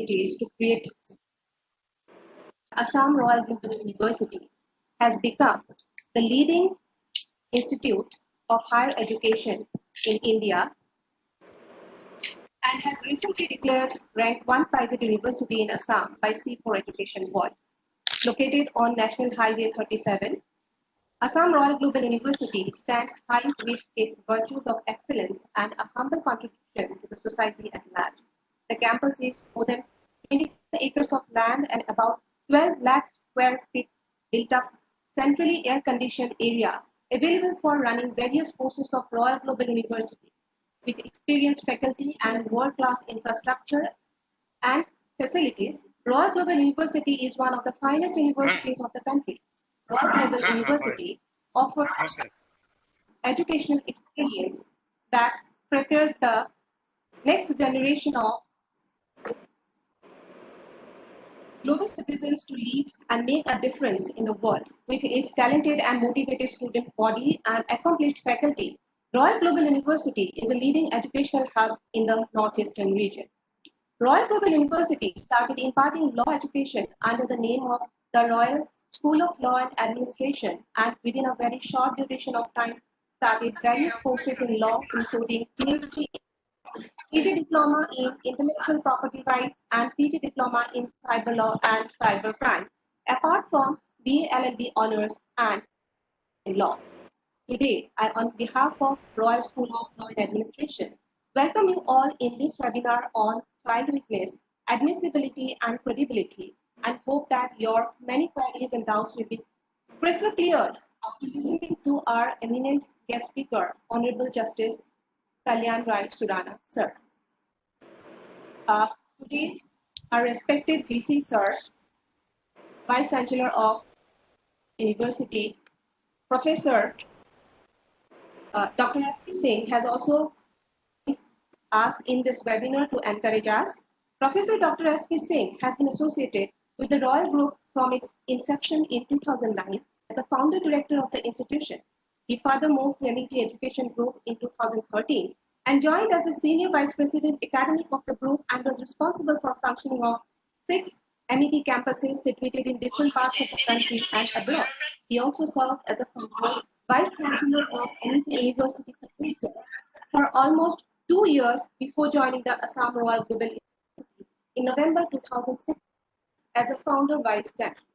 opportunities to create. Assam Royal Global University has become the leading institute of higher education in India and has recently declared ranked one private university in Assam by C4 Education World. Located on National Highway 37, Assam Royal Global University stands high with its virtues of excellence and a humble contribution to the society at large. The campus is more than 20 acres of land and about 12 lakh square feet built up, centrally air-conditioned area available for running various courses of Royal Global University with experienced faculty and world-class infrastructure and facilities. Royal Global University is one of the finest universities of the country. Royal Global University offers educational experience that prepares the next generation of global citizens to lead and make a difference in the world. With its talented and motivated student body and accomplished faculty, Royal Global University is a leading educational hub in the northeastern region. Royal Global University started imparting law education under the name of the Royal School of Law and Administration, and within a very short duration of time started various courses in law, including PhD, PT Diploma in Intellectual Property Right, and PT Diploma in Cyber Law and Cyber Crime, apart from BA LLB honors and in law. Today, I, on behalf of Royal School of Law and Administration, welcome you all in this webinar on child witness, admissibility and credibility, and hope that your many queries and doubts will be crystal clear after listening to our eminent guest speaker, Honorable Justice Kalyan Rai Surana, sir. Today, our respected VC, sir, Vice Chancellor of University, Professor Dr. S.P. Singh has also us in this webinar to encourage us. Professor Dr. S.P. Singh has been associated with the Royal Group from its inception in 2009 as the founder director of the institution. He further moved to MIT Education Group in 2013 and joined as the Senior Vice President Academic of the group and was responsible for functioning of 6 MIT campuses situated in different parts of the country and abroad. He also served as the founder Vice Chancellor of MIT University Secretariat for almost 2 years before joining the Assam Royal Global University in November 2006 as the founder Vice Chancellor.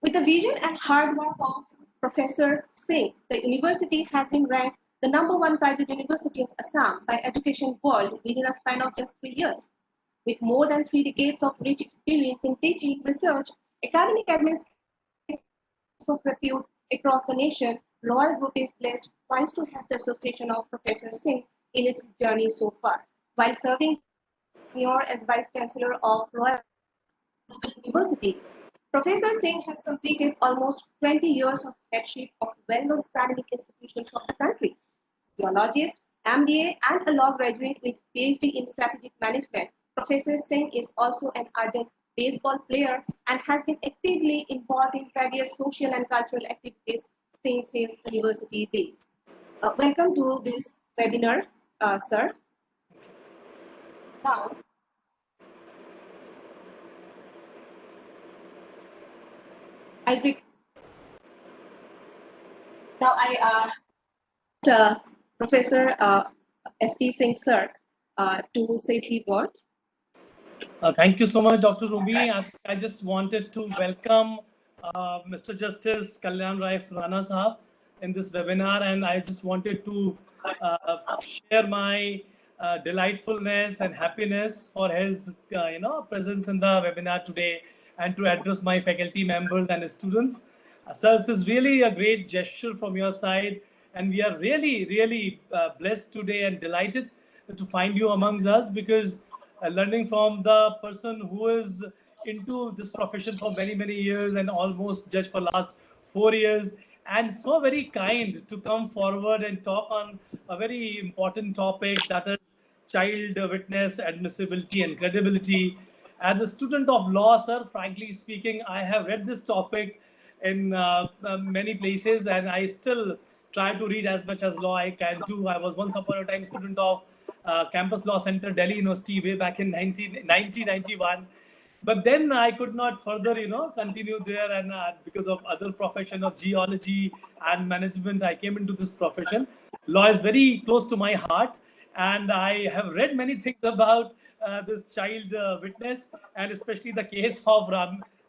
With the vision and hard work of Professor Singh, the university has been ranked the #1 private university of Assam by Education World within a span of just 3 years. With more than 3 decades of rich experience in teaching, research, academic administration of repute across the nation, Royal Group is blessed twice to have the association of Professor Singh in its journey so far. While serving as Vice Chancellor of Royal University, Professor Singh has completed almost 20 years of headship of well-known academic institutions of the country. Geologist, MBA, and a law graduate with PhD in strategic management, Professor Singh is also an ardent baseball player and has been actively involved in various social and cultural activities since his university days. Welcome to this webinar, sir. Now, Professor S.P. Singh, sir, to say 3 words. Thank you so much, Dr. Ruby. I just wanted to welcome Mr. Justice Kalyan Rai Surana Sahab in this webinar, and I just wanted to share my delightfulness and happiness for his presence in the webinar today and to address my faculty members and students. Sir, it is really a great gesture from your side, and we are really blessed today and delighted to find you amongst us, because learning from the person who is into this profession for many years and almost judge for last 4 years, and so very kind to come forward and talk on a very important topic, that is child witness admissibility and credibility. As a student of law, sir, frankly speaking, I have read this topic in many places, and I still try to read as much as law I can do. I was once upon a time student of Campus Law Center, Delhi University, way back in 1991. But then I could not further, continue there, and because of other profession of geology and management, I came into this profession. Law is very close to my heart, and I have read many things about this child witness, and especially the case of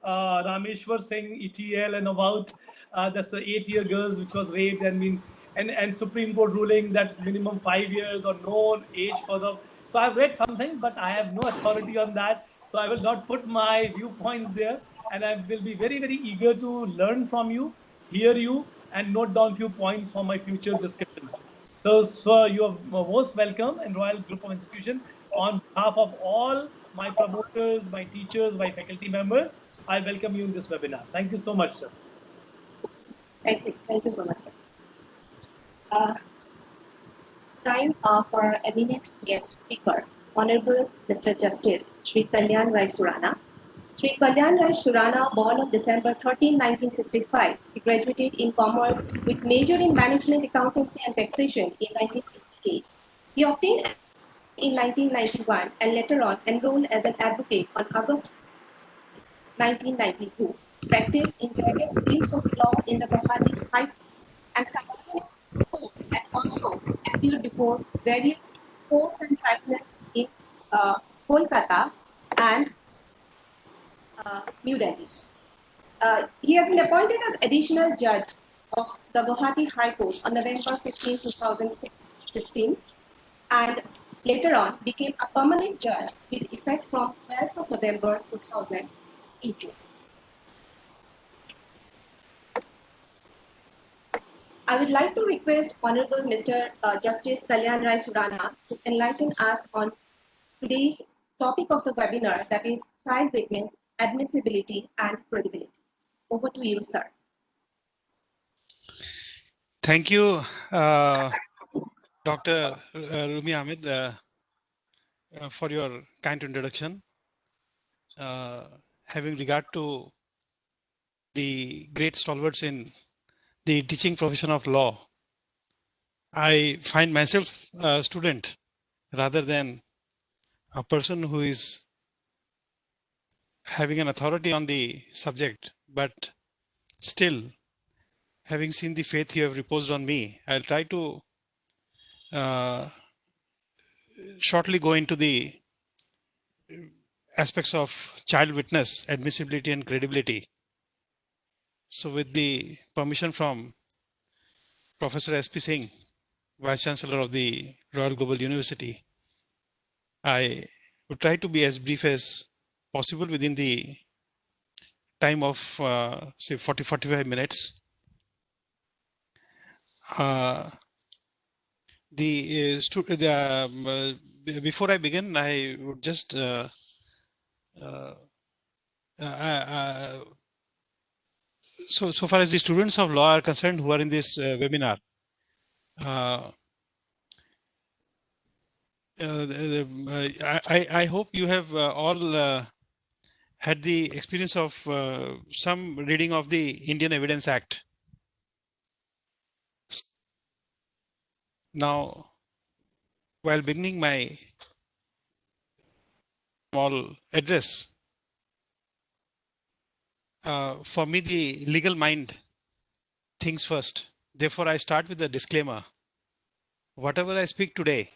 Rameshwar Singh ETL, and about this 8-year girls which was raped and and Supreme Court ruling that minimum 5 years or no age for the. So I've read something, but I have no authority on that. So I will not put my viewpoints there, and I will be very, very eager to learn from you, hear you, and note down few points for my future discussions. So you are most welcome in Royal Group of Institution. On behalf of all my promoters, my teachers, my faculty members, I welcome you in this webinar. Thank you so much, sir. Thank you. Thank you so much, sir. Time for our eminent guest speaker, Honorable Mr. Justice Shri Kalyan Rai Surana. Shri Kalyan Rai Surana, born on December 13, 1965, he graduated in Commerce with major in Management, Accountancy and Taxation in 1958. He obtained in 1991 and later on enrolled as an advocate on August 1992. Practiced in various fields of law in the Guwahati High Court and subordinate courts, and also appeared before various courts and tribunals in Kolkata and New Delhi. He has been appointed as additional judge of the Guwahati High Court on November 15, 2016, and later on became a permanent judge with effect from 12th of November 2018. I would like to request Honorable Mr. Justice Kalyan Rai Surana to enlighten us on today's topic of the webinar, that is child witness, admissibility and credibility. Over to you, sir. Thank you, Dr. Rumi Ahmed, for your kind introduction. Having regard to the great stalwarts in the teaching profession of law, I find myself a student rather than a person who is having an authority on the subject, but still, having seen the faith you have reposed on me, I'll try to shortly go into the aspects of child witness, admissibility and credibility. So with the permission from Professor S.P. Singh, Vice Chancellor of the Royal Global University, I would try to be as brief as possible within the time of say 40-45 minutes. Before I begin, I would just so far as the students of law are concerned who are in this webinar, I hope you have all had the experience of some reading of the Indian Evidence Act. Now, while beginning my small address, for me, the legal mind thinks first. Therefore, I start with a disclaimer. Whatever I speak today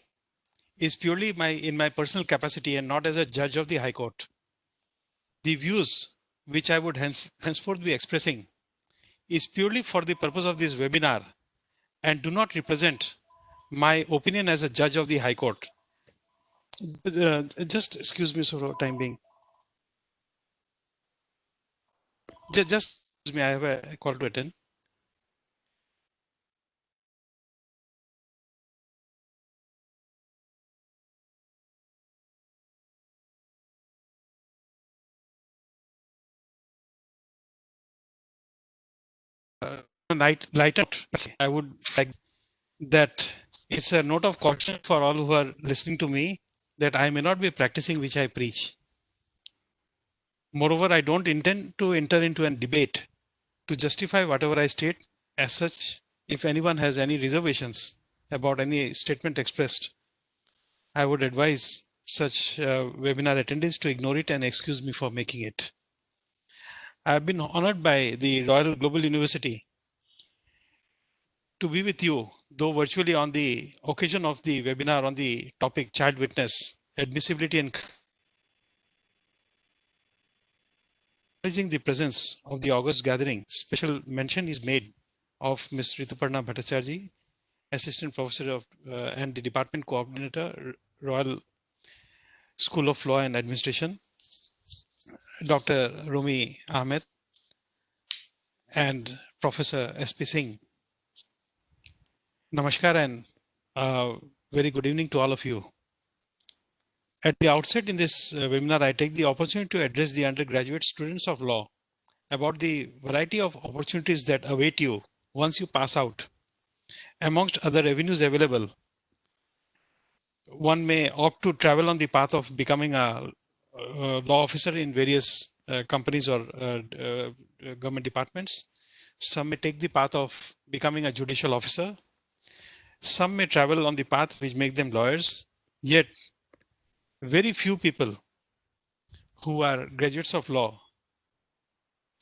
is purely in my personal capacity and not as a judge of the High Court. The views which I would henceforth be expressing is purely for the purpose of this webinar and do not represent my opinion as a judge of the High Court. Just excuse me for time being. Just excuse me, I have a call to attend. Light out. I would flag that it's a note of caution for all who are listening to me that I may not be practicing which I preach. Moreover, I don't intend to enter into a debate to justify whatever I state. As such, if anyone has any reservations about any statement expressed, I would advise such webinar attendees to ignore it and excuse me for making it. I have been honored by the Royal Global University to be with you, though virtually, on the occasion of the webinar on the topic child witness, admissibility and acknowledging the presence of the August gathering. Special mention is made of Ms. Rituparna Bhattacharya, Assistant Professor of and the Department Coordinator, Royal School of Law and Administration, Dr. Rumi Ahmed, and Professor S.P. Singh. Namaskar and very good evening to all of you. At the outset in this webinar, I take the opportunity to address the undergraduate students of law about the variety of opportunities that await you once you pass out. Amongst other avenues available, one may opt to travel on the path of becoming a law officer in various companies or government departments. Some may take the path of becoming a judicial officer. Some may travel on the path which make them lawyers. Yet, very few people who are graduates of law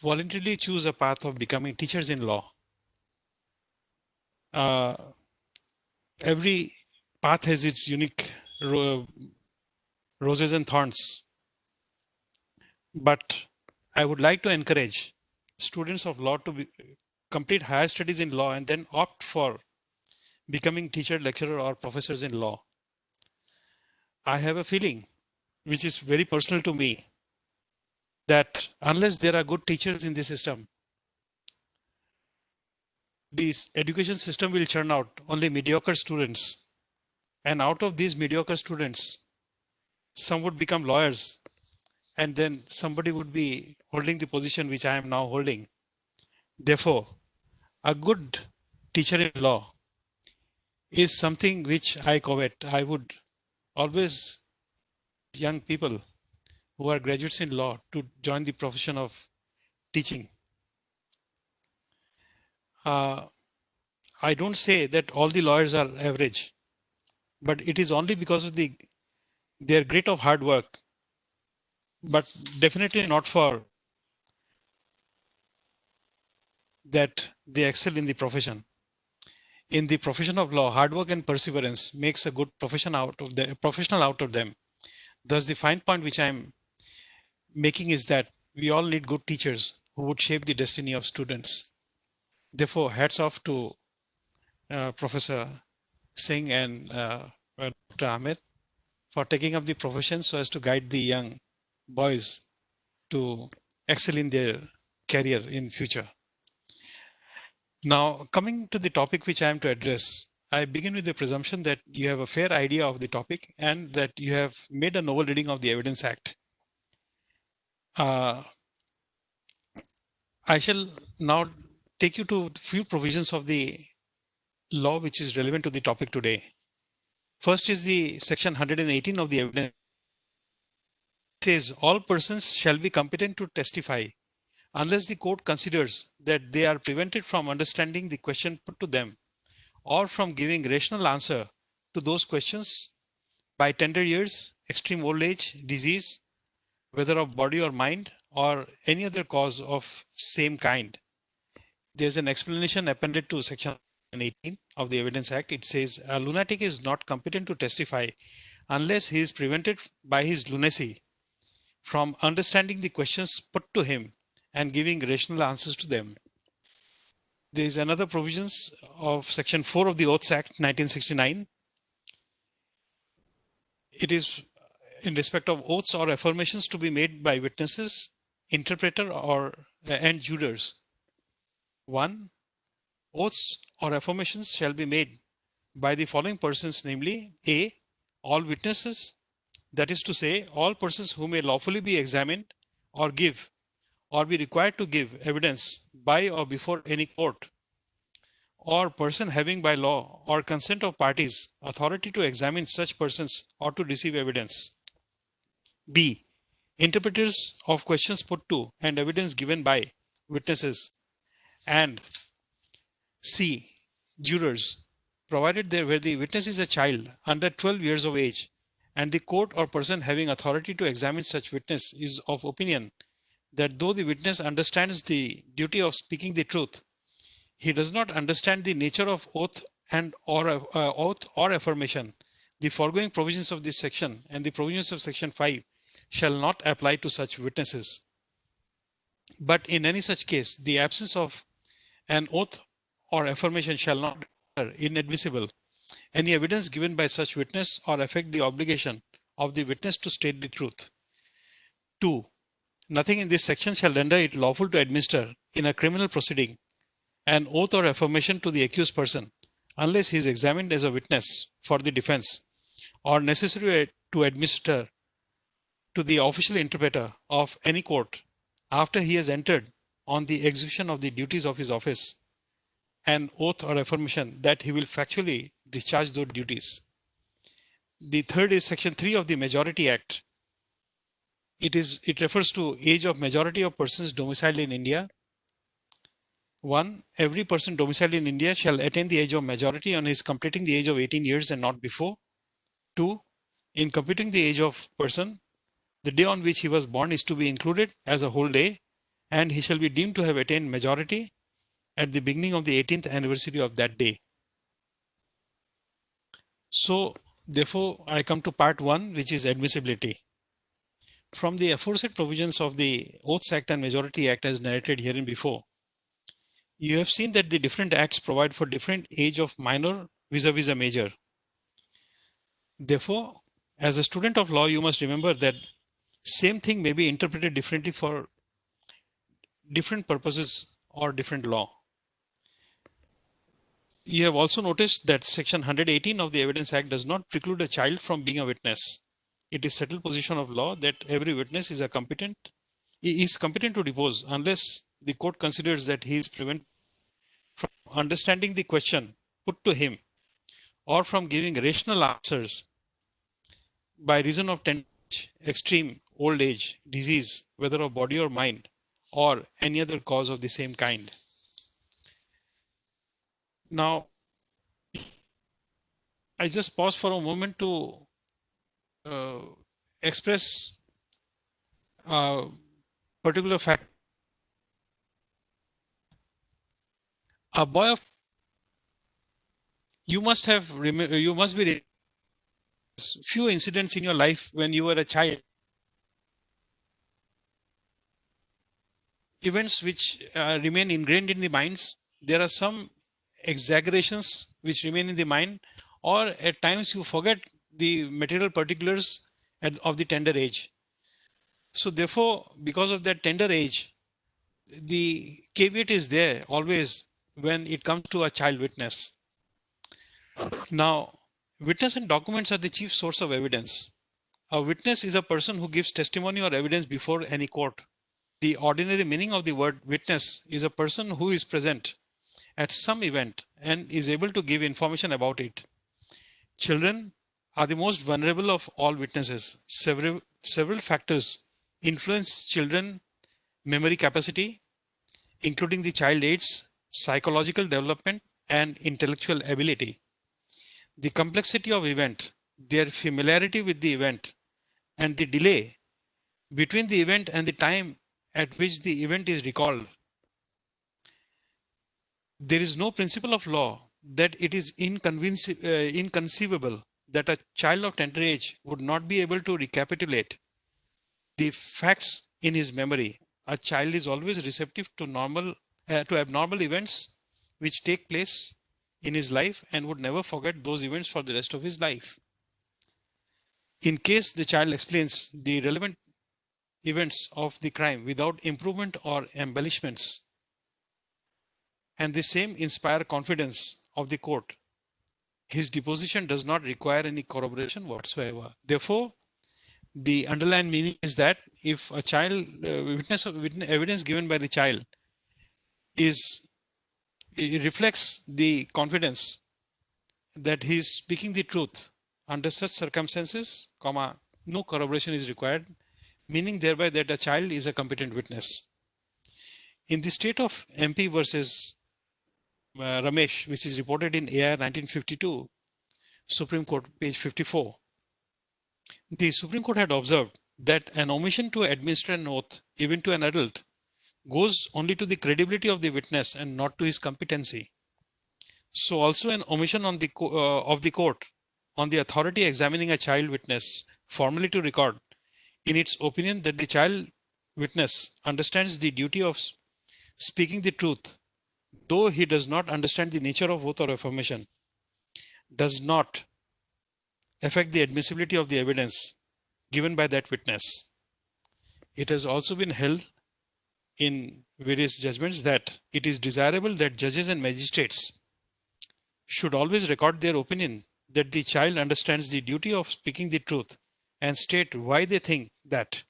voluntarily choose a path of becoming teachers in law. Every path has its unique roses and thorns. But I would like to encourage students of law to complete higher studies in law and then opt for becoming teacher, lecturer, or professors in law. I have a feeling, which is very personal to me, that unless there are good teachers in the system, this education system will churn out only mediocre students. And out of these mediocre students, some would become lawyers, and then somebody would be holding the position which I am now holding. Therefore, a good teacher in law is something which I covet. I would always young people who are graduates in law to join the profession of teaching. I don't say that all the lawyers are average, but it is only because of their grit of hard work, but definitely not for that they excel in the profession. In the profession of law, hard work and perseverance makes a good professional out of them. Thus, the fine point which I'm making is that we all need good teachers who would shape the destiny of students. Therefore, hats off to Professor Singh and Dr. Ahmed for taking up the profession so as to guide the young boys to excel in their career in future. Now, coming to the topic which I am to address, I begin with the presumption that you have a fair idea of the topic and that you have made a novel reading of the Evidence Act. I shall now take you to a few provisions of the law which is relevant to the topic today. First is the section 118 of the Evidence. It says all persons shall be competent to testify unless the court considers that they are prevented from understanding the question put to them or from giving rational answer to those questions by tender years, extreme old age, disease, whether of body or mind, or any other cause of same kind. There's an explanation appended to section 18 of the Evidence Act. It says a lunatic is not competent to testify unless he is prevented by his lunacy from understanding the questions put to him and giving rational answers to them. There is another provisions of section 4 of the Oaths Act 1969. It is in respect of oaths or affirmations to be made by witnesses, interpreter, and jurors. 1. Oaths or affirmations shall be made by the following persons, namely A. All witnesses, that is to say, all persons who may lawfully be examined or give or be required to give evidence by or before any court, or person having by law or consent of parties authority to examine such persons or to receive evidence. B. Interpreters of questions put to and evidence given by witnesses. And C. Jurors, provided where the witness is a child under 12 years of age and the court or person having authority to examine such witness is of opinion that though the witness understands the duty of speaking the truth, he does not understand the nature of oath or affirmation, the foregoing provisions of this section and the provisions of section 5 shall not apply to such witnesses. But in any such case, the absence of an oath or affirmation shall not render inadmissible any evidence given by such witness or affect the obligation of the witness to state the truth. 2. Nothing in this section shall render it lawful to administer in a criminal proceeding an oath or affirmation to the accused person unless he is examined as a witness for the defense or necessary to administer to the official interpreter of any court after he has entered on the execution of the duties of his office an oath or affirmation that he will factually discharge those duties. The third is section 3 of the Majority Act. It refers to age of majority of persons domiciled in India. 1. Every person domiciled in India shall attain the age of majority on his completing the age of 18 years and not before. 2. In computing the age of person, the day on which he was born is to be included as a whole day, and he shall be deemed to have attained majority at the beginning of the 18th anniversary of that day. So, therefore, I come to part 1, which is admissibility. From the aforesaid provisions of the Oaths Act and Majority Act as narrated herein before, you have seen that the different acts provide for different age of minor vis-a-vis a major. Therefore, as a student of law, you must remember that same thing may be interpreted differently for different purposes or different law. You have also noticed that section 118 of the Evidence Act does not preclude a child from being a witness. It is settled position of law that every witness is competent to depose unless the court considers that he is prevented from understanding the question put to him or from giving rational answers by reason of extreme old age, disease, whether of body or mind, or any other cause of the same kind. Now, I just pause for a moment to express a particular fact. A boy of you must be few incidents in your life when you were a child, events which remain ingrained in the minds. There are some exaggerations which remain in the mind, or at times you forget the material particulars of the tender age. So therefore, because of that tender age, the caveat is there always when it comes to a child witness. Now, witness and documents are the chief source of evidence. A witness is a person who gives testimony or evidence before any court. The ordinary meaning of the word witness is a person who is present at some event and is able to give information about it. Children are the most vulnerable of all witnesses. Several factors influence children's memory capacity, including the child age, psychological development, and intellectual ability. The complexity of event, their familiarity with the event, and the delay between the event and the time at which the event is recalled. There is no principle of law that it is inconceivable that a child of tender age would not be able to recapitulate the facts in his memory. A child is always receptive to abnormal events which take place in his life and would never forget those events for the rest of his life. In case the child explains the relevant events of the crime without improvement or embellishments, and the same inspire confidence of the court, his deposition does not require any corroboration whatsoever. Therefore, the underlying meaning is that if a child evidence given by the child it reflects the confidence that he is speaking the truth under such circumstances, no corroboration is required, meaning thereby that a child is a competent witness. In the state of MP versus Ramesh, which is reported in AIR 1952, Supreme Court, page 54, The Supreme Court had observed that an omission to administer an oath, even to an adult, goes only to the credibility of the witness and not to his competency. So also an omission on the of the court on the authority examining a child witness formally to record in its opinion that the child witness understands the duty of speaking the truth, though he does not understand the nature of oath or affirmation, does not affect the admissibility of the evidence given by that witness. It has also been held in various judgments that it is desirable that judges and magistrates should always record their opinion that the child understands the duty of speaking the truth and state why they think that.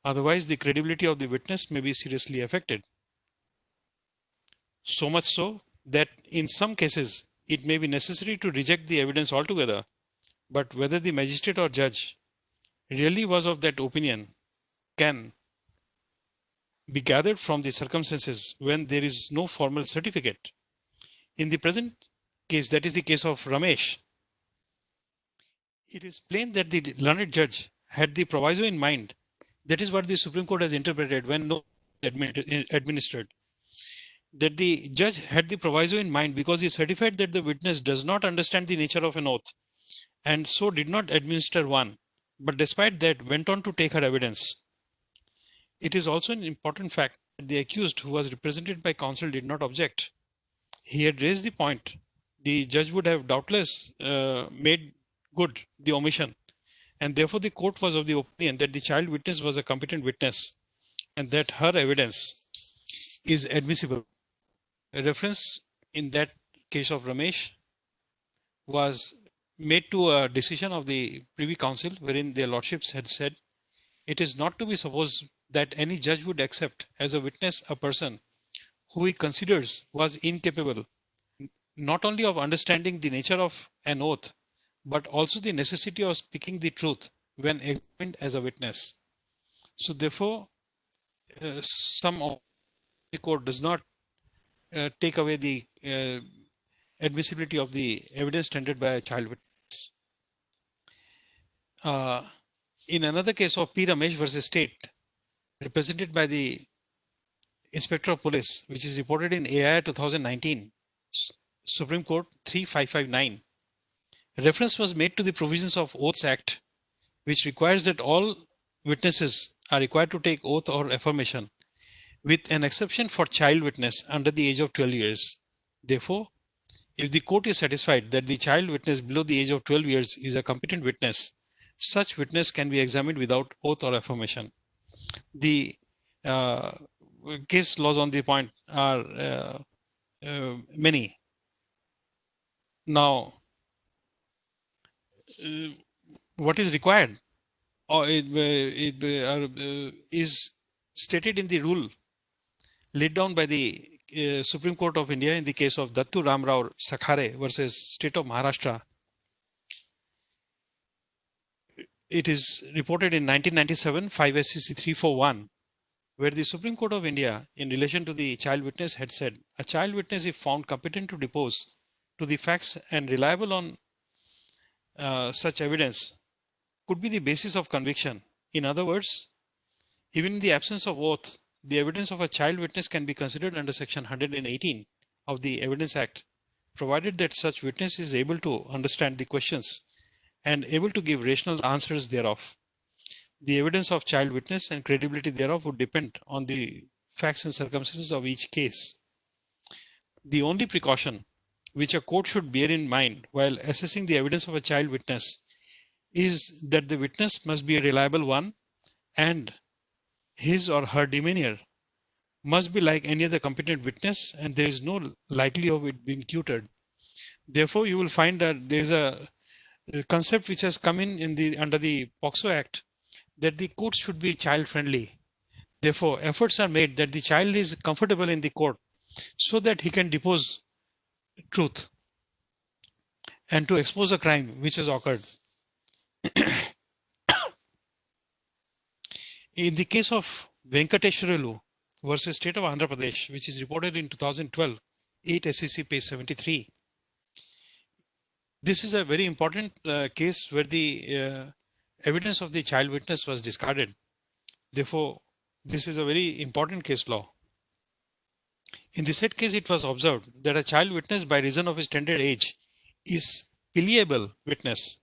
Otherwise, the credibility of the witness may be seriously affected. So much so that in some cases, it may be necessary to reject the evidence altogether. But whether the magistrate or judge really was of that opinion can be gathered from the circumstances when there is no formal certificate. In the present case, that is the case of Ramesh, it is plain that the learned judge had the proviso in mind. That is what the Supreme Court has interpreted when no administered. That the judge had the proviso in mind because he certified that the witness does not understand the nature of an oath and so did not administer one, but despite that went on to take her evidence. It is also an important fact that the accused, who was represented by counsel, did not object. He had raised the point. The judge would have doubtless made good the omission, and therefore the court was of the opinion that the child witness was a competent witness and that her evidence is admissible. A reference in that case of Ramesh was made to a decision of the Privy Council, wherein their lordships had said, it is not to be supposed that any judge would accept as a witness a person who he considers was incapable not only of understanding the nature of an oath, but also the necessity of speaking the truth when examined as a witness. So therefore, some of the court does not take away the admissibility of the evidence tendered by a child witness. In another case of P. Ramesh versus State, represented by the Inspector of Police, which is reported in AI 2019, Supreme Court 3559, reference was made to the provisions of Oaths Act, which requires that all witnesses are required to take oath or affirmation, with an exception for child witness under the age of 12 years. Therefore, if the court is satisfied that the child witness below the age of 12 years is a competent witness, such witness can be examined without oath or affirmation. The case laws on the point are many. Now, what is required or is stated in the rule laid down by the Supreme Court of India in the case of Dattu Ramrao Sakhare versus State of Maharashtra. It is reported in 1997, 5 SCC 341, where the Supreme Court of India, in relation to the child witness, had said, a child witness, if found competent to depose to the facts and reliable on such evidence, could be the basis of conviction. In other words, even in the absence of oath, the evidence of a child witness can be considered under Section 118 of the Evidence Act, provided that such witness is able to understand the questions and able to give rational answers thereof. The evidence of child witness and credibility thereof would depend on the facts and circumstances of each case. The only precaution which a court should bear in mind while assessing the evidence of a child witness is that the witness must be a reliable one and his or her demeanor must be like any other competent witness, and there is no likelihood of it being tutored. Therefore, you will find that there is a concept which has come in under the POCSO Act, that the court should be child friendly. Therefore, efforts are made that the child is comfortable in the court so that he can depose truth and to expose a crime which has occurred. In the case of Venkateshwarlu versus State of Andhra Pradesh, which is reported in 2012, 8 SCC page 73, this is a very important case where the evidence of the child witness was discarded. Therefore, this is a very important case law. In the said case, it was observed that a child witness by reason of his tender age is pliable witness.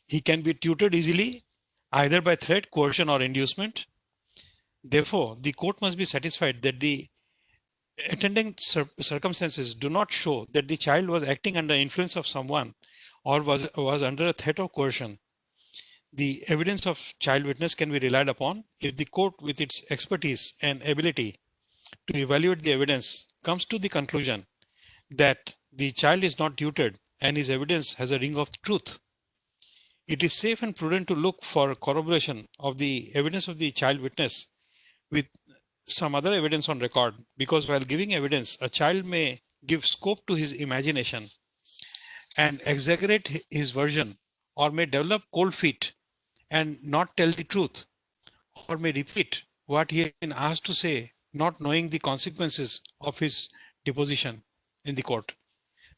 He can be tutored easily either by threat, coercion, or inducement. Therefore, the court must be satisfied that the attending circumstances do not show that the child was acting under influence of someone or was under a threat of coercion. The evidence of child witness can be relied upon if the court, with its expertise and ability to evaluate the evidence, comes to the conclusion that the child is not tutored and his evidence has a ring of truth. It is safe and prudent to look for corroboration of the evidence of the child witness with some other evidence on record, because while giving evidence, a child may give scope to his imagination and exaggerate his version, or may develop cold feet and not tell the truth, or may repeat what he has been asked to say, not knowing the consequences of his deposition in the court.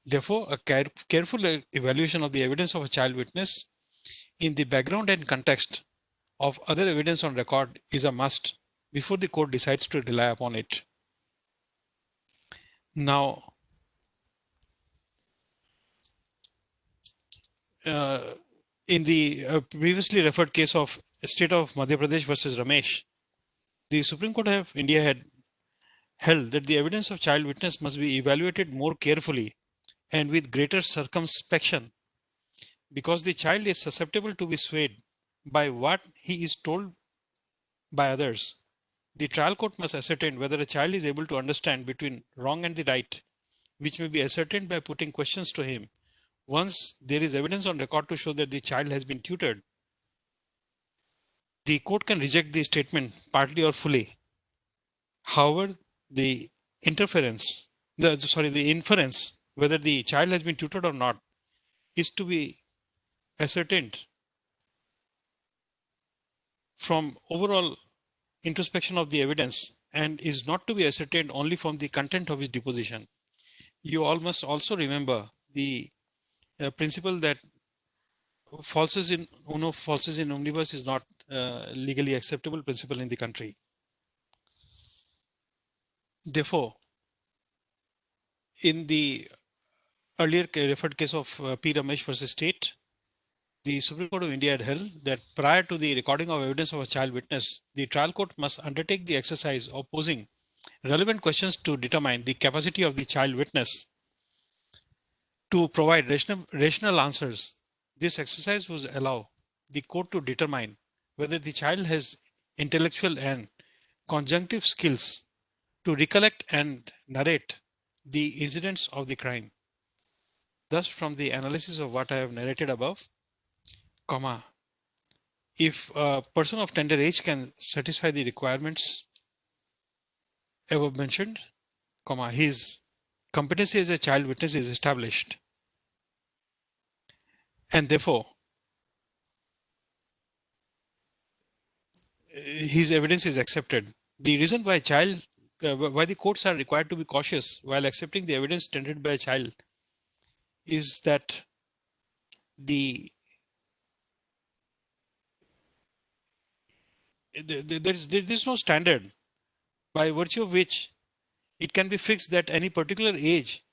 Therefore, a careful evaluation of the evidence of a child witness in the background and context of other evidence on record is a must before the court decides to rely upon it. Now, in the previously referred case of State of Madhya Pradesh versus Ramesh, the Supreme Court of India had held that the evidence of child witness must be evaluated more carefully and with greater circumspection, because the child is susceptible to be swayed by what he is told by others. The trial court must ascertain whether a child is able to understand between wrong and the right, which may be ascertained by putting questions to him. Once there is evidence on record to show that the child has been tutored, the court can reject the statement partly or fully. However, the inference whether the child has been tutored or not is to be ascertained from overall introspection of the evidence and is not to be ascertained only from the content of his deposition. You all must also remember the principle that falsus in uno, falsus in omnibus is not legally acceptable principle in the country. Therefore, in the earlier referred case of P. Ramesh versus State, the Supreme Court of India had held that prior to the recording of evidence of a child witness, the trial court must undertake the exercise of posing relevant questions to determine the capacity of the child witness to provide rational answers. This exercise would allow the court to determine whether the child has intellectual and conjunctive skills to recollect and narrate the incidents of the crime. Thus, from the analysis of what I have narrated above, if a person of tender age can satisfy the requirements above mentioned, his competency as a child witness is established, and therefore his evidence is accepted. The reason why why the courts are required to be cautious while accepting the evidence tendered by a child is that there is no standard by virtue of which it can be fixed that any particular age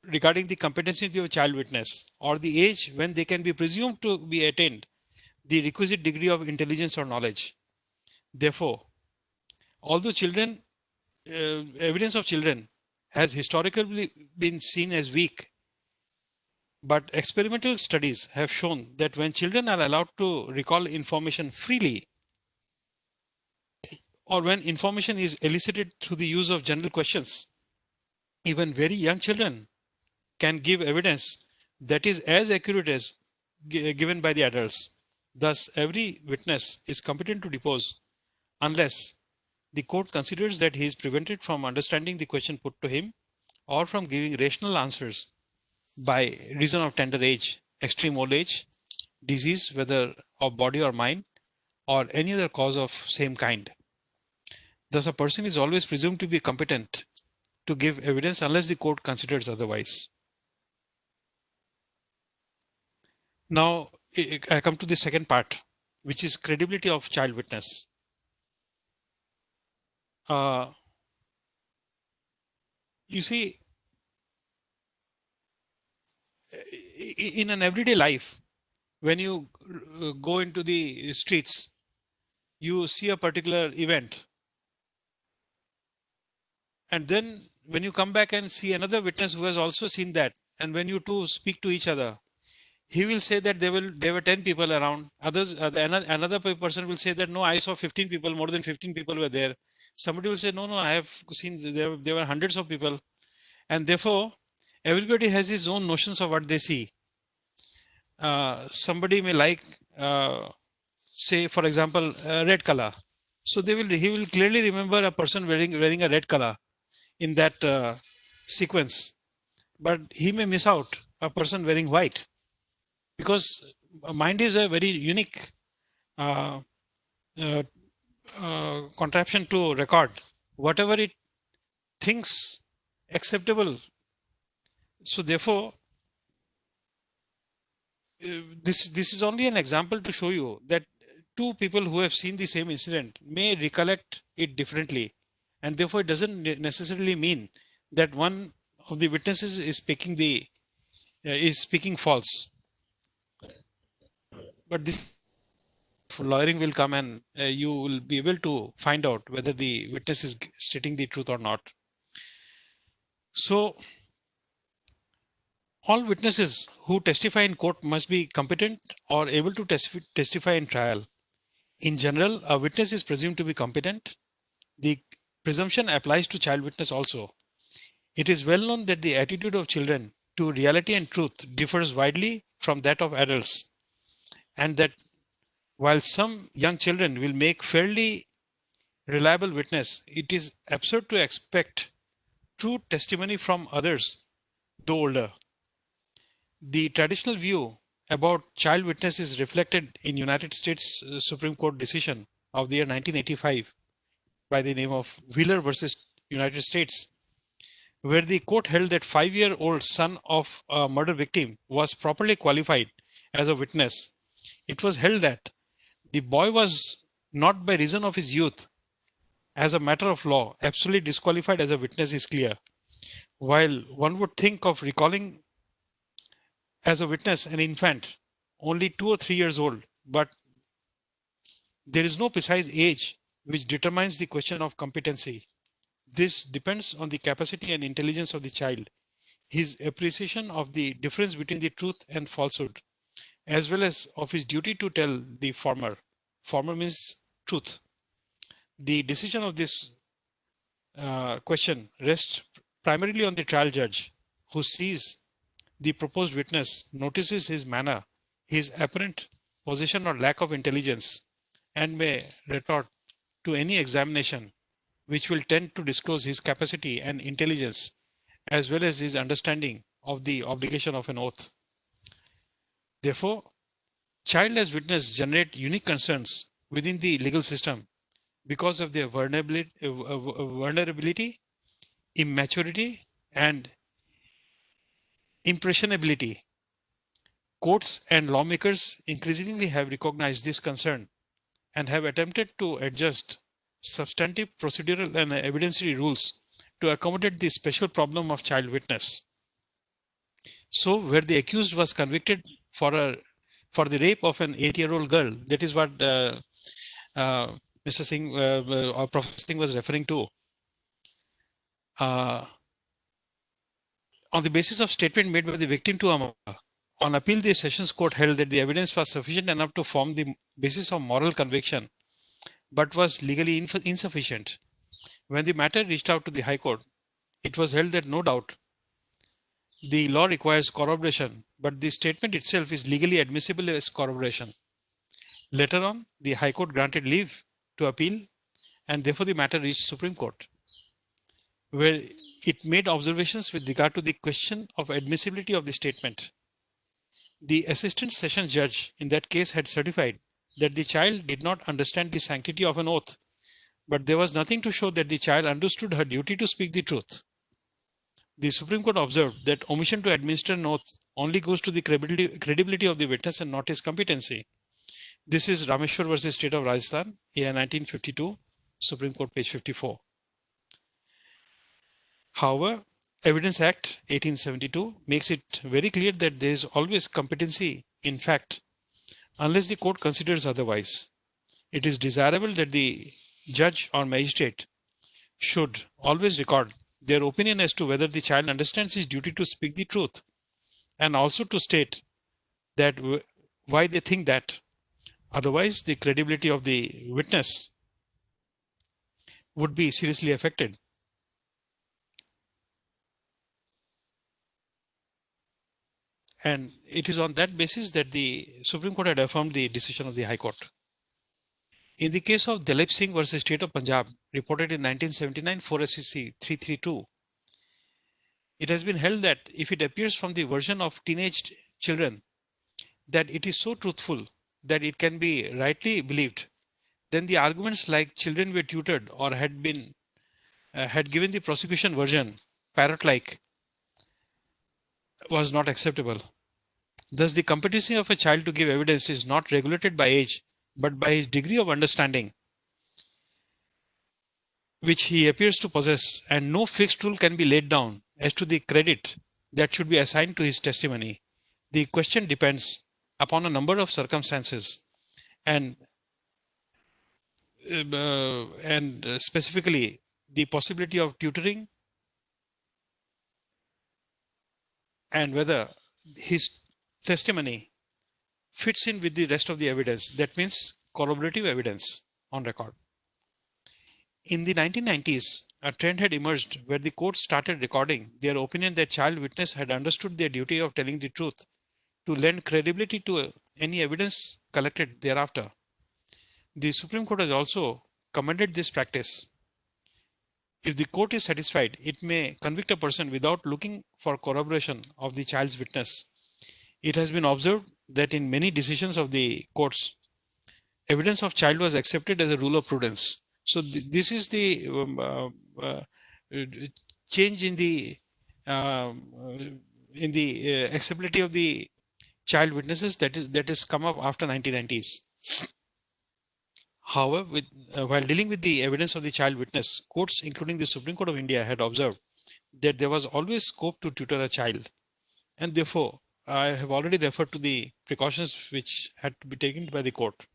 regarding the competency of a child witness, or the age when they can be presumed to be attained the requisite degree of intelligence or knowledge. Therefore, although evidence of children has historically been seen as weak, but experimental studies have shown that when children are allowed to recall information freely, or when information is elicited through the use of general questions, even very young children can give evidence that is as accurate as given by the adults. Thus, every witness is competent to depose unless the court considers that he is prevented from understanding the question put to him or from giving rational answers by reason of tender age, extreme old age, disease, whether of body or mind, or any other cause of same kind. Thus, a person is always presumed to be competent to give evidence unless the court considers otherwise. Now, I come to the second part, which is credibility of child witness. You see, in an everyday life, when you go into the streets, you see a particular event. And then when you come back and see another witness who has also seen that, and when you two speak to each other, he will say that there were 10 people around. Another person will say that no, I saw 15 people, more than 15 people were there. Somebody will say, no, I have seen there were hundreds of people. And therefore, everybody has his own notions of what they see. Somebody may like, say, for example, red color. So he will clearly remember a person wearing a red color in that sequence. But he may miss out a person wearing white, because mind is a very unique contraption to record whatever it thinks acceptable. So therefore, this is only an example to show you that two people who have seen the same incident may recollect it differently, and therefore it doesn't necessarily mean that one of the witnesses is speaking false. But this lawyering will come, and you will be able to find out whether the witness is stating the truth or not. So all witnesses who testify in court must be competent or able to testify in trial. In general, a witness is presumed to be competent. The presumption applies to child witness also. It is well known that the attitude of children to reality and truth differs widely from that of adults, and that while some young children will make fairly reliable witness, it is absurd to expect true testimony from others, though older. The traditional view about child witness is reflected in United States Supreme Court decision of the year 1985 by the name of Wheeler versus United States, where the court held that 5-year-old son of a murder victim was properly qualified as a witness. It was held that the boy was not, by reason of his youth, as a matter of law, absolutely disqualified as a witness is clear. While one would think of recalling as a witness an infant only 2 or 3 years old, but there is no precise age which determines the question of competency. This depends on the capacity and intelligence of the child, his appreciation of the difference between the truth and falsehood, as well as of his duty to tell the former. Former means truth. The decision of this question rests primarily on the trial judge, who sees the proposed witness, notices his manner, his apparent position or lack of intelligence, and may retort to any examination which will tend to disclose his capacity and intelligence, as well as his understanding of the obligation of an oath. Therefore, child as witness generate unique concerns within the legal system because of their vulnerability, immaturity, and impressionability. Courts and lawmakers increasingly have recognized this concern and have attempted to adjust substantive procedural and evidentiary rules to accommodate the special problem of child witness. So where the accused was convicted for the rape of an 8-year-old girl, that is what Mr. Singh or Professor Singh was referring to. On the basis of statement made by the victim to a mother, on appeal, the Sessions Court held that the evidence was sufficient enough to form the basis of moral conviction, but was legally insufficient. When the matter reached out to the High Court, it was held that no doubt the law requires corroboration, but the statement itself is legally admissible as corroboration. Later on, the High Court granted leave to appeal, and therefore the matter reached Supreme Court, where it made observations with regard to the question of admissibility of the statement. The assistant sessions judge in that case had certified that the child did not understand the sanctity of an oath, but there was nothing to show that the child understood her duty to speak the truth. the Supreme Court observed that omission to administer an oath only goes to the credibility of the witness and not his competency. This is Rameshwar versus State of Rajasthan, year 1952, Supreme Court, page 54. However, Evidence Act 1872 makes it very clear that there is always competency in fact, unless the court considers otherwise. It is desirable that the judge or magistrate should always record their opinion as to whether the child understands his duty to speak the truth, and also to state that why they think that. Otherwise, the credibility of the witness would be seriously affected. And it is on that basis that the Supreme Court had affirmed the decision of the High Court. In the case of Dalip Singh versus State of Punjab, reported in 1979, 4 SCC 332, it has been held that if it appears from the version of teenage children that it is so truthful that it can be rightly believed, then the arguments like children were tutored or had given the prosecution version parrot-like was not acceptable. Thus, the competency of a child to give evidence is not regulated by age, but by his degree of understanding, which he appears to possess, and no fixed rule can be laid down as to the credit that should be assigned to his testimony. The question depends upon a number of circumstances, and specifically the possibility of tutoring and whether his testimony fits in with the rest of the evidence. That means corroborative evidence on record. In the 1990s, a trend had emerged where the courts started recording their opinion that child witness had understood their duty of telling the truth to lend credibility to any evidence collected thereafter. The Supreme Court has also commended this practice. If the court is satisfied, it may convict a person without looking for corroboration of the child's witness. It has been observed that in many decisions of the courts, evidence of child was accepted as a rule of prudence. So this is the change in the acceptability of the child witnesses that is come up after 1990s. However, while dealing with the evidence of the child witness, courts, including the Supreme Court of India, had observed that there was always scope to tutor a child. And therefore, I have already referred to the precautions which had to be taken by the court.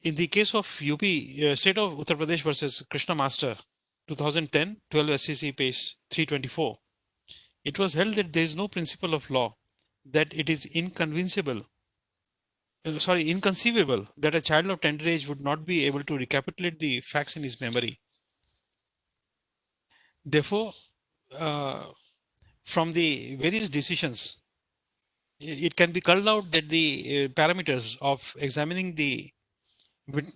In the case of UP, State of Uttar Pradesh versus Krishna Master, 2010, 12 SCC, page 324, it was held that there is no principle of law that it is inconceivable that a child of tender age would not be able to recapitulate the facts in his memory. Therefore, from the various decisions, it can be culled out that the parameters of examining the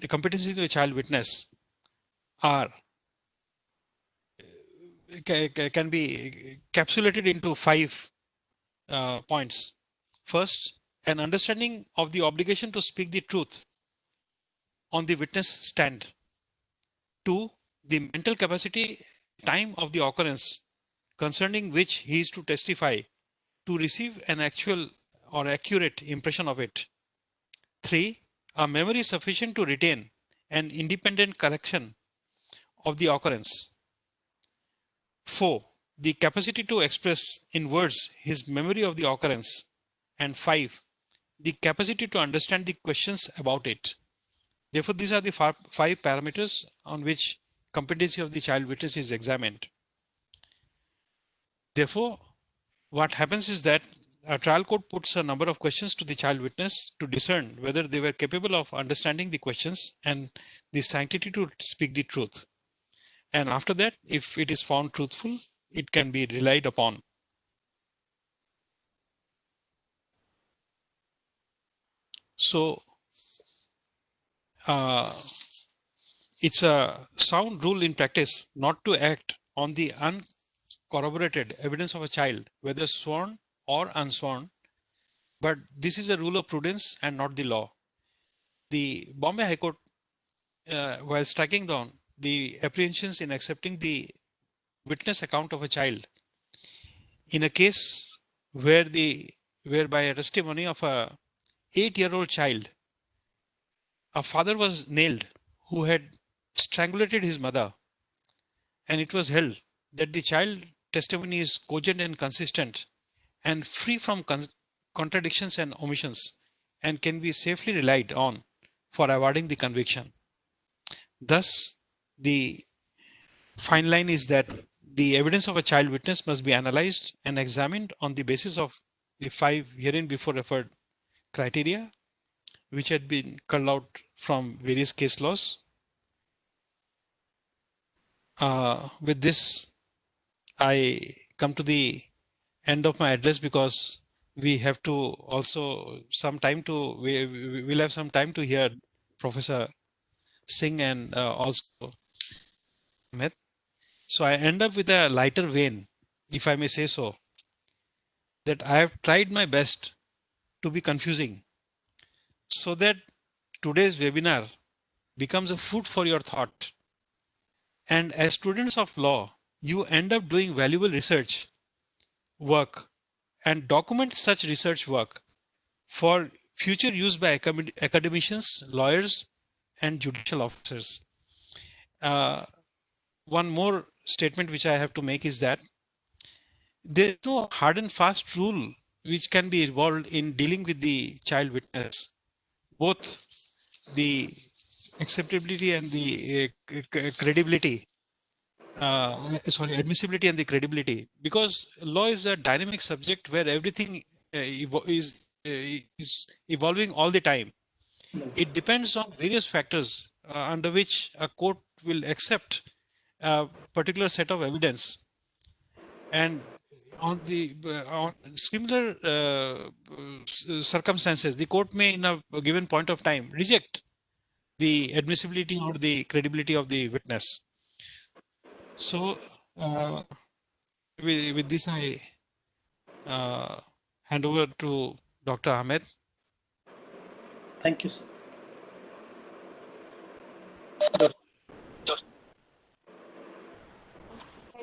competency of a child witness can be capsulated into 5 points. First, an understanding of the obligation to speak the truth on the witness stand. 2, the mental capacity, time of the occurrence concerning which he is to testify to receive an actual or accurate impression of it. 3, a memory sufficient to retain an independent collection of the occurrence. 4, the capacity to express in words his memory of the occurrence. And 5, the capacity to understand the questions about it. Therefore, these are the 5 parameters on which competency of the child witness is examined. Therefore, what happens is that a trial court puts a number of questions to the child witness to discern whether they were capable of understanding the questions and the sanctity to speak the truth. And after that, if it is found truthful, it can be relied upon. So, it's a sound rule in practice not to act on the uncorroborated evidence of a child, whether sworn or unsworn, but this is a rule of prudence and not the law. The Bombay High Court, while striking down the apprehensions in accepting the witness account of a child in a case whereby a testimony of a 8-year-old child, a father was nailed who had strangulated his mother, and it was held that the child testimony is cogent and consistent and free from contradictions and omissions, and can be safely relied on for awarding the conviction. Thus, the fine line is that the evidence of a child witness must be analyzed and examined on the basis of the 5 herein before referred criteria, which had been culled out from various case laws. With this, I come to the end of my address, because we have to also we'll have some time to hear Professor Singh and also Ahmed. So I end up with a lighter vein, if I may say so, that I have tried my best to be confusing so that today's webinar becomes a food for your thought. And as students of law, you end up doing valuable research work and document such research work for future use by academicians, lawyers, and judicial officers. One more statement which I have to make is that there is no hard and fast rule which can be involved in dealing with the child witness, both the acceptability and the credibility. Admissibility and the credibility, because law is a dynamic subject where everything is evolving all the time. It depends on various factors under which a court will accept a particular set of evidence, and on the on similar circumstances, the court may, in a given point of time, reject the admissibility or the credibility of the witness. So with this, I hand over to Dr. Ahmed. Thank you, sir. Thank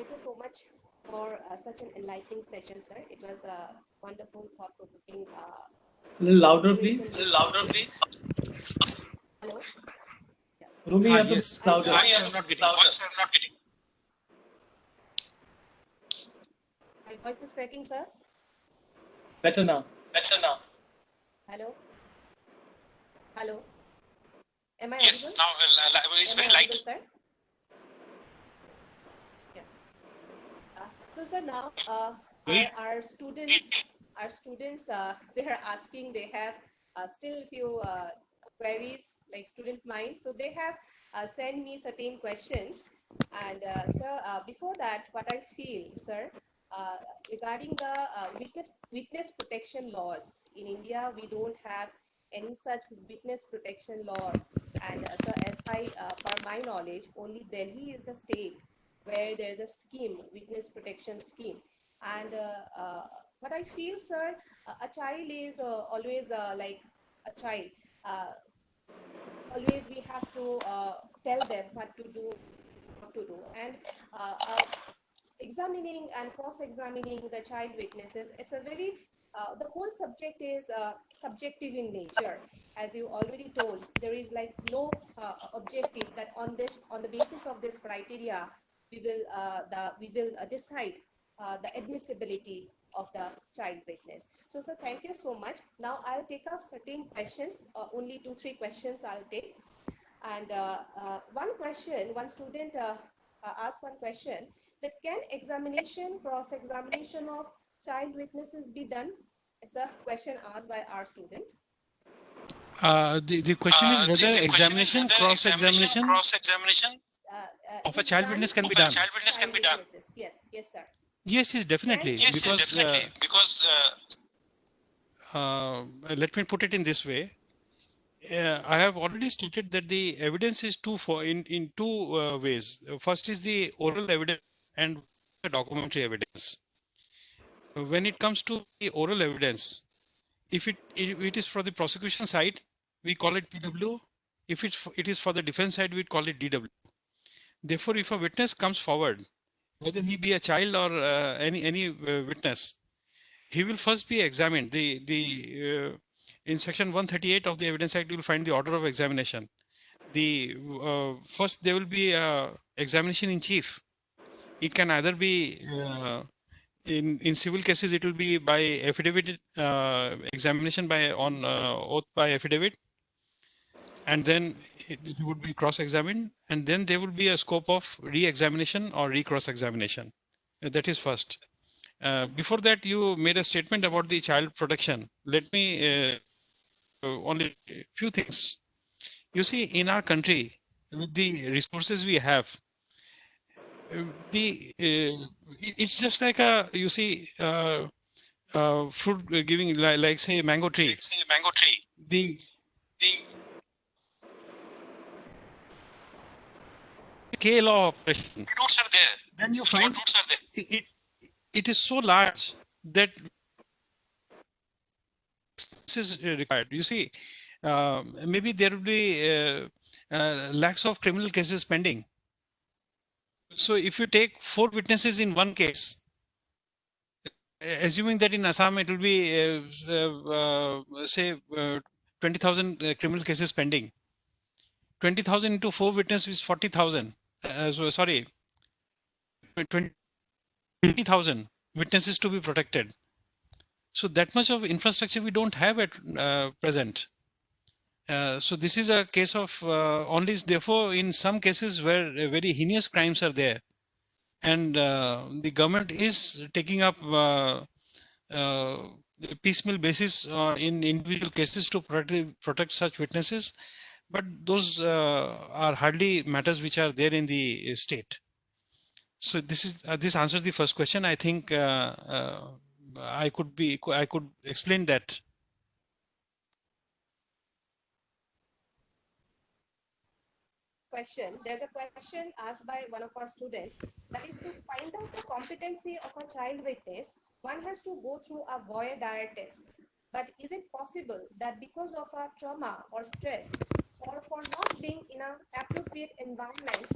you so much for such an enlightening session, sir. It was a wonderful, thought-provoking. A little louder, please. Hello. Rumi, you have to Yes. be louder. Voice I'm not getting. My voice is cracking, sir. Better now. Hello. Hello. Am I Yes, audible? now it's Am very I light. audible, sir? Yeah. So, sir, now our students, they are asking. They have still few queries like student minds. So they have sent me certain questions. And sir, before that, what I feel, sir, regarding the witness protection laws in India, we don't have any such witness protection laws. And so, as per my knowledge, only Delhi is the state where there is a scheme, witness protection scheme. And what I feel, sir, a child is always like a child. Always we have to tell them what to do, not to do. And examining and cross-examining the child witnesses, it's a very the whole subject is subjective in nature. As you already told, there is like no objective that on the basis of this criteria we will decide the admissibility of the child witness. So sir, thank you so much. Now I'll take up certain questions, only 2-3 questions I'll take. And one student asked one question, that can cross-examination of child witnesses be done? It's a question asked by our student. The question is whether examination, cross-examination of a child witness can be done. Yes, sir. Yes, definitely. Because let me put it in this way. I have already stated that the evidence is in two ways. First is the oral evidence and the documentary evidence. When it comes to the oral evidence, if it is for the prosecution side, we call it PW. If it is for the defense side, we call it DW. Therefore, if a witness comes forward whether he be a child or any witness, he will first be examined. In section 138 of the Evidence Act, you will find the order of examination. First there will be examination in chief. It can either be in civil cases, it will be by affidavit examination by on oath by affidavit, and then he would be cross-examined, and then there will be a scope of re-examination or re-cross-examination. That is first. Before that, you made a statement about the child protection. Let me only a few things. You see, in our country, with the resources we have, it's just like a, you see, fruit giving, like say mango tree. The scale of operation, roots are there. Then you find roots are there. It is so large that this is required. You see, maybe there will be lakhs of criminal cases pending. So if you take 4 witnesses in one case, assuming that in Assam it will be say 20,000 criminal cases pending, 20,000 into 4 witnesses is 40,000. Sorry, 20,000 witnesses to be protected. So that much of infrastructure we don't have at present. So this is a case of only, therefore, in some cases where very heinous crimes are there, and the government is taking up piecemeal basis in individual cases to protect such witnesses, but those are hardly matters which are there in the state. So this answers the first question. I think I could explain that. Question. There's a question asked by one of our students, that is, to find out the competency of a child witness, one has to go through a voir dire test. But is it possible that because of a trauma or stress, or for not being in an appropriate environment,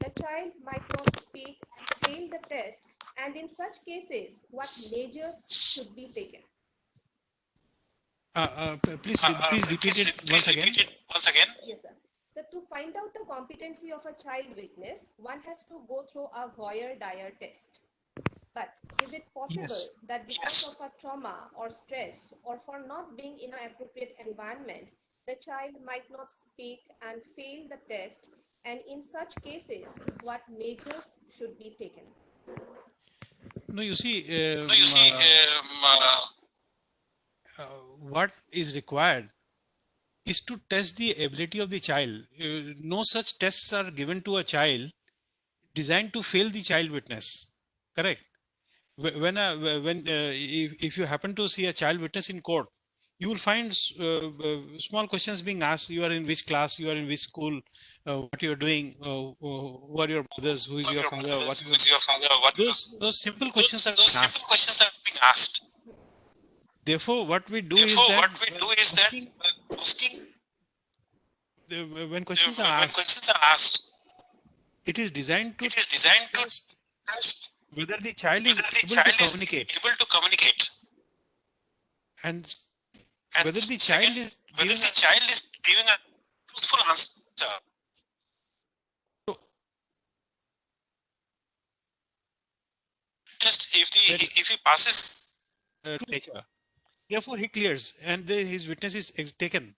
the child might not speak and fail the test? And in such cases, what measures should be taken? Please repeat it once again. Yes, sir. So to find out the competency of a child witness, one has to go through a voir dire test. But is it possible that because of a trauma or stress, or for not being in an appropriate environment, the child might not speak and fail the test? And in such cases, what measures should be taken? No, you see, what is required is to test the ability of the child. No such tests are given to a child designed to fail the child witness. Correct. If you happen to see a child witness in court, you will find small questions being asked. You are in which class? You are in which school? What you are doing? Who are your brothers? Who is your father? Those simple questions are being asked. Therefore, what we do is that when questions are asked, it is designed to test whether the child is able to communicate, and whether the child is giving a truthful answer. So, just if he passes nature, therefore he clears, and his witness is taken.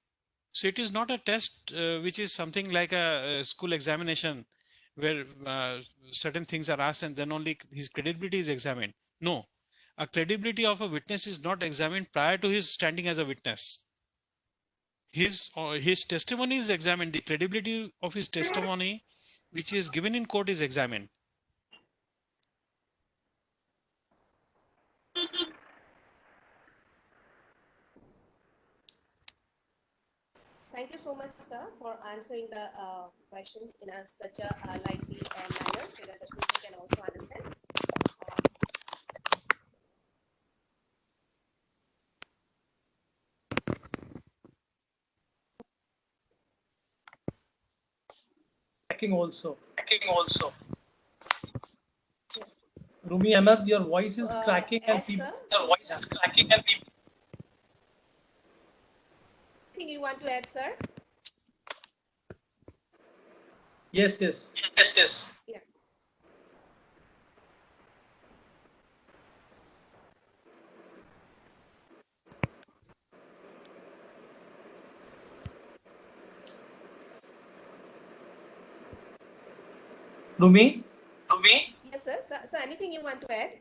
So it is not a test which is something like a school examination where certain things are asked and then only his credibility is examined. No, a credibility of a witness is not examined prior to his standing as a witness. His testimony is examined. The credibility of his testimony, which is given in court, is examined. Thank you so much, sir, for answering the questions in such a lively manner so that the student can also understand. Tracking also. Yeah. Rumi Ahmed, your voice is cracking and Ed, people. sir, Your voice is cracking and people. anything you want to add, sir? Yes, yes. Yes, yes. Yeah. Rumi, Rumi, Yes, sir. So anything you want to add?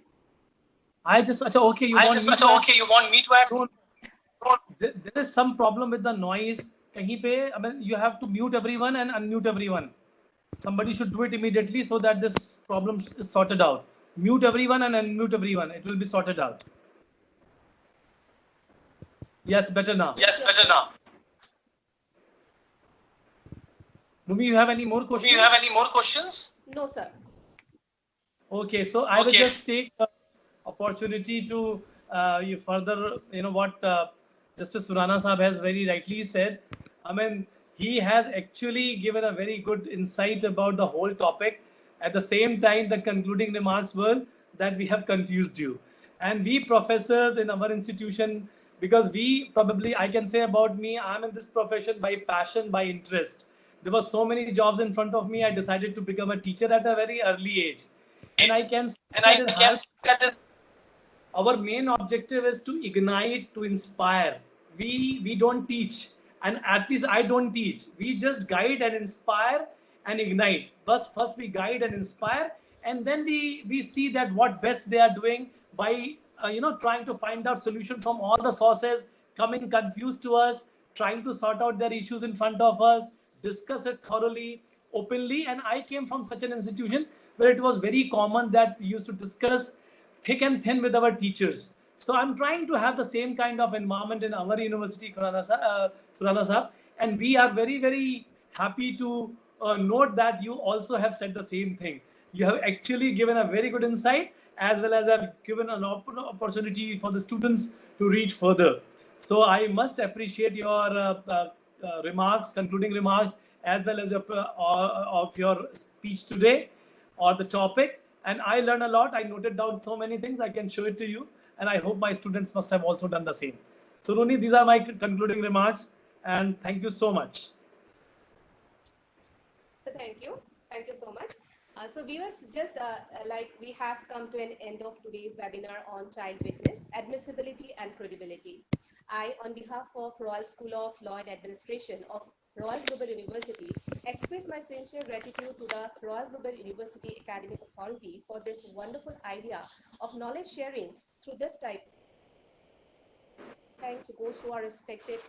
I just, okay, you I want just, me to add? okay, you want me to add? No, there is some problem with the noise. कहीं पे, I mean, you have to mute everyone and unmute everyone. Somebody should do it immediately so that this problem is sorted out. Mute everyone and unmute everyone. It will be sorted out. Yes, better now. Yes, better now. Rumi, you have any more Do questions? you have any more questions? No, sir. Okay, so I will Okay. just take the opportunity to you further, what Justice Surana Saab has very rightly said. I mean, he has actually given a very good insight about the whole topic. At the same time, the concluding remarks were that we have confused you. And we professors in our institution, because we probably, I can say about me, I'm in this profession by passion, by interest. There were so many jobs in front of me, I decided to become a teacher at a very early age. And I can say And that I in can Har, say that our main objective is to ignite, to inspire. We don't teach, and at least I don't teach. We just guide and inspire and ignite. First we guide and inspire, and then we see that what best they are doing by trying to find out solution from all the sources, coming confused to us, trying to sort out their issues in front of us, discuss it thoroughly, openly. And I came from such an institution where it was very common that we used to discuss thick and thin with our teachers. So I'm trying to have the same kind of environment in our university, Surana Sahab, and we are very, very happy to note that you also have said the same thing. You have actually given a very good insight as well as have given an opportunity for the students to reach further. So I must appreciate your remarks, concluding remarks, as well as of your speech today or the topic. And I learned a lot. I noted down so many things. I can show it to you. And I hope my students must have also done the same. So Rooney, these are my concluding remarks. And thank you so much. Thank you. Thank you so much. So viewers, just like we have come to an end of today's webinar on child witness, admissibility and credibility. I, on behalf of Royal School of Law and Administration of Royal Global University, express my sincere gratitude to the Royal Global University Academic Authority for this wonderful idea of knowledge sharing through this type. Thanks goes to our respected